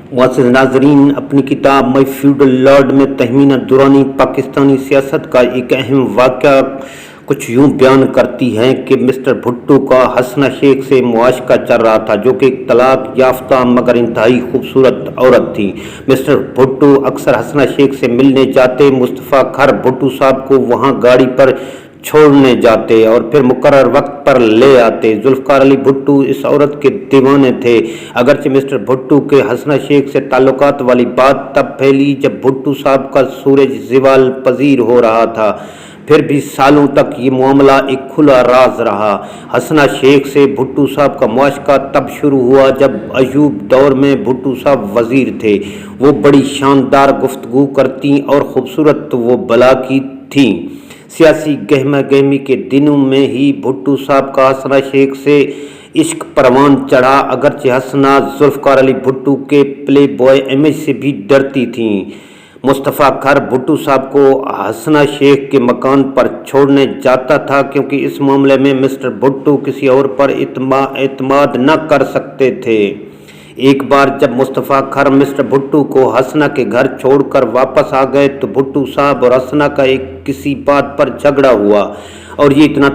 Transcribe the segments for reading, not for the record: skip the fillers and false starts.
मुअज़्ज़ज़ नाज़रीन, अपनी किताब माई फ्यूडल लॉर्ड में तहमीना दुरानी पाकिस्तानी सियासत का एक अहम वाक़या कुछ यूँ बयान करती हैं कि मिस्टर भुट्टो का हसना शेख से मुआशका चल रहा था, जो कि एक तलाक याफ्ता मगर इंतहाई खूबसूरत औरत थी। मिस्टर भुट्टो अक्सर हसना शेख से मिलने जाते, मुस्तफ़ा खर भुट्टो साहब को वहाँ गाड़ी पर छोड़ने जाते और फिर मुकर्रर वक्त पर ले आते। जुल्फ़िकार अली भुट्टो इस औरत के दीवाने थे। अगरचे मिस्टर भुट्टो के हसना शेख से ताल्लुकात वाली बात तब फैली जब भुट्टो साहब का सूरज ज़वाल पजीर हो रहा था, फिर भी सालों तक ये मामला एक खुला राज रहा। हसना शेख से भुट्टो साहब का मुआशका तब शुरू हुआ जब अयूब दौर में भुट्टो साहब वज़ीर थे। वो बड़ी शानदार गुफ्तगू करती और ख़ूबसूरत वो बला की थीं। सियासी गहमा गहमी के दिनों में ही भुट्टो साहब का हसना शेख से इश्क परवान चढ़ा। अगरचे हसना जुल्फ़िकार अली भुट्टो के प्ले बॉय इमेज से भी डरती थीं। मुस्तफ़ा खर भुट्टो साहब को हसना शेख के मकान पर छोड़ने जाता था, क्योंकि इस मामले में मिस्टर भुट्टो किसी और पर एतमाद न कर सकते थे। एक बार जब मुस्तफ़ा खर मिस्टर भुट्टो को हसना के घर छोड़कर वापस आ गए तो भुट्टो साहब और हसना का एक किसी बात पर झगड़ा हुआ और ये इतना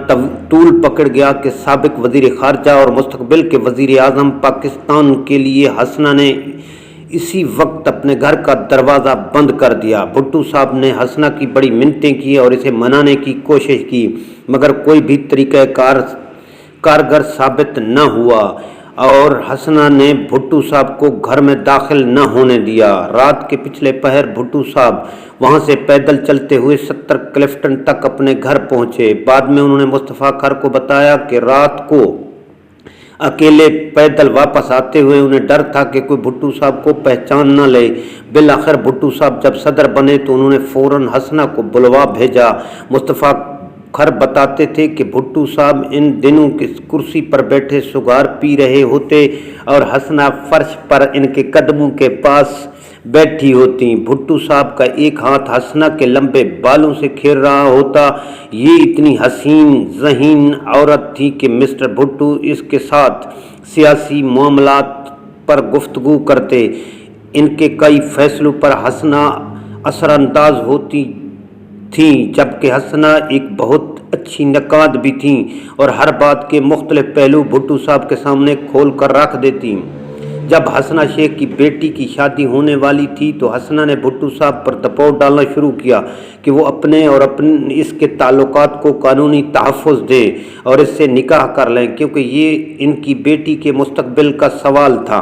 तूल पकड़ गया कि साबिक वज़ीर ख़ारजा और मुस्तक़बिल के वज़ीर आज़म पाकिस्तान के लिए हसना ने इसी वक्त अपने घर का दरवाज़ा बंद कर दिया। भुट्टो साहब ने हसना की बड़ी मिन्नतें की और इसे मनाने की कोशिश की, मगर कोई भी तरीक़ा कारगर साबित न हुआ और हसना ने भुट्टो साहब को घर में दाखिल न होने दिया। रात के पिछले पहर भुट्टो साहब वहां से पैदल चलते हुए 70 क्लिफ्टन तक अपने घर पहुंचे। बाद में उन्होंने मुस्तफ़ा खर को बताया कि रात को अकेले पैदल वापस आते हुए उन्हें डर था कि कोई भुट्टो साहब को पहचान न ले। बिलाखिर भुट्टो साहब जब सदर बने तो उन्होंने फ़ौरन हसना को बुलवा भेजा। मुस्तफ़ा खर बताते थे कि भुट्टो साहब इन दिनों किस कुर्सी पर बैठे सुगार पी रहे होते और हसना फर्श पर इनके कदमों के पास बैठी होती। भुट्टो साहब का एक हाथ हसना के लंबे बालों से खेल रहा होता। ये इतनी हसीन ज़हीन औरत थी कि मिस्टर भुट्टो इसके साथ सियासी मामलात पर गुफ्तगू करते। इनके कई फैसलों पर हसना असरअंदाज होती थी, जबकि हसना एक बहुत अच्छी नकाद भी थी और हर बात के मुख्तलिफ पहलू भुट्टो साहब के सामने खोल कर रख देती। जब हसना शेख की बेटी की शादी होने वाली थी तो हसना ने भुट्टो साहब पर दबाव डालना शुरू किया कि वो अपने और इसके ताल्लुकात को कानूनी तहफ़्फ़ुज़ दे और इससे निकाह कर लें, क्योंकि ये इनकी बेटी के मुस्तक़बिल का सवाल था।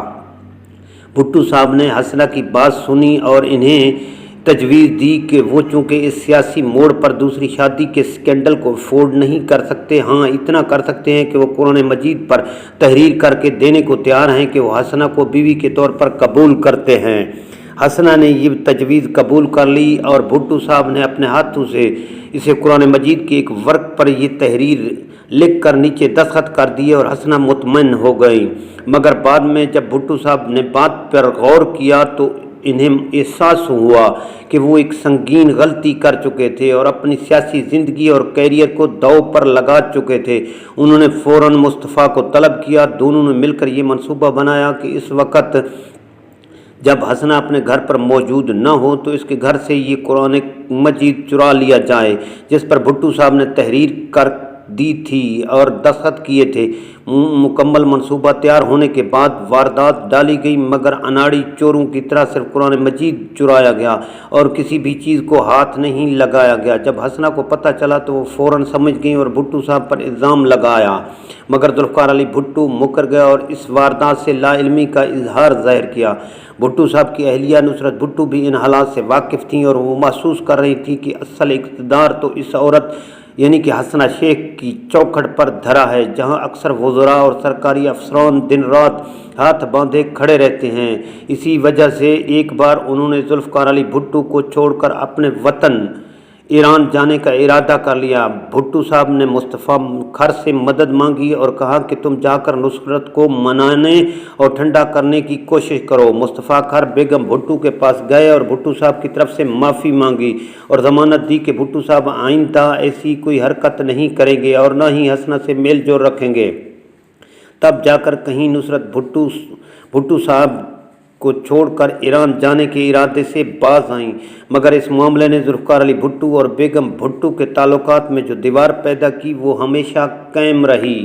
भुट्टो साहब ने हसना की बात सुनी और इन्हें तजवीज़ दी कि वो चूँकि इस सियासी मोड़ पर दूसरी शादी के स्कैंडल को अफोर्ड नहीं कर सकते, हाँ इतना कर सकते हैं कि वो कुरान मजीद पर तहरीर करके देने को तैयार हैं कि वो हसना को बीवी के तौर पर कबूल करते हैं। हसना ने ये तजवीज़ कबूल कर ली और भुट्टो साहब ने अपने हाथों से इसे कुरान मजीद के एक वर्क पर ये तहरीर लिख कर नीचे दस्तखत कर दिए और हसना मुतमईन हो गई। मगर बाद में जब भुट्टो साहब ने बात पर गौर किया तो इन्हें एहसास हुआ कि वो एक संगीन गलती कर चुके थे और अपनी सियासी ज़िंदगी और कैरियर को दांव पर लगा चुके थे। उन्होंने फ़ौरन मुस्तफ़ा को तलब किया। दोनों ने मिलकर ये मंसूबा बनाया कि इस वक्त जब हसना अपने घर पर मौजूद न हो तो इसके घर से ये कुरान मजीद चुरा लिया जाए, जिस पर भुट्टो साहब ने तहरीर कर दी थी और दस्तखत किए थे। मुकम्मल मंसूबा तैयार होने के बाद वारदात डाली गई, मगर अनाड़ी चोरों की तरह सिर्फ कुरान मजीद चुराया गया और किसी भी चीज़ को हाथ नहीं लगाया गया। जब हसना को पता चला तो वो फ़ौरन समझ गई और भुट्टो साहब पर इल्ज़ाम लगाया, मगर जुल्फ़िकार अली भुट्टो मुकर गया और इस वारदात से लाइल्मी का इजहार ज़ाहिर किया। भुट्टो साहब की अहलिया नुसरत भुट्टो भी इन हालात से वाकिफ़ थी और वो महसूस कर रही थी कि असल इक़्तिदार तो इस औरत यानी कि हसना शेख की चौखट पर धरा है, जहां अक्सर वज़रा और सरकारी अफसरान दिन रात हाथ बांधे खड़े रहते हैं। इसी वजह से एक बार उन्होंने जुल्फ़िकार अली भुट्टो को छोड़कर अपने वतन ईरान जाने का इरादा कर लिया। भुट्टो साहब ने मुस्तफ़ा खर से मदद मांगी और कहा कि तुम जाकर नुसरत को मनाने और ठंडा करने की कोशिश करो। मुस्तफ़ा खर बेगम भुट्टो के पास गए और भुट्टो साहब की तरफ से माफ़ी मांगी और ज़मानत दी कि भुट्टो साहब आइंदा ऐसी कोई हरकत नहीं करेंगे और न ही हसना से मेल जोल रखेंगे। तब जाकर कहीं नुसरत भुट्टो साहब को छोड़कर ईरान जाने के इरादे से बाज आईं, मगर इस मामले ने जुल्फ़िकार अली भुट्टो और बेगम भुट्टो के ताल्लुकात में जो दीवार पैदा की वो हमेशा कायम रही।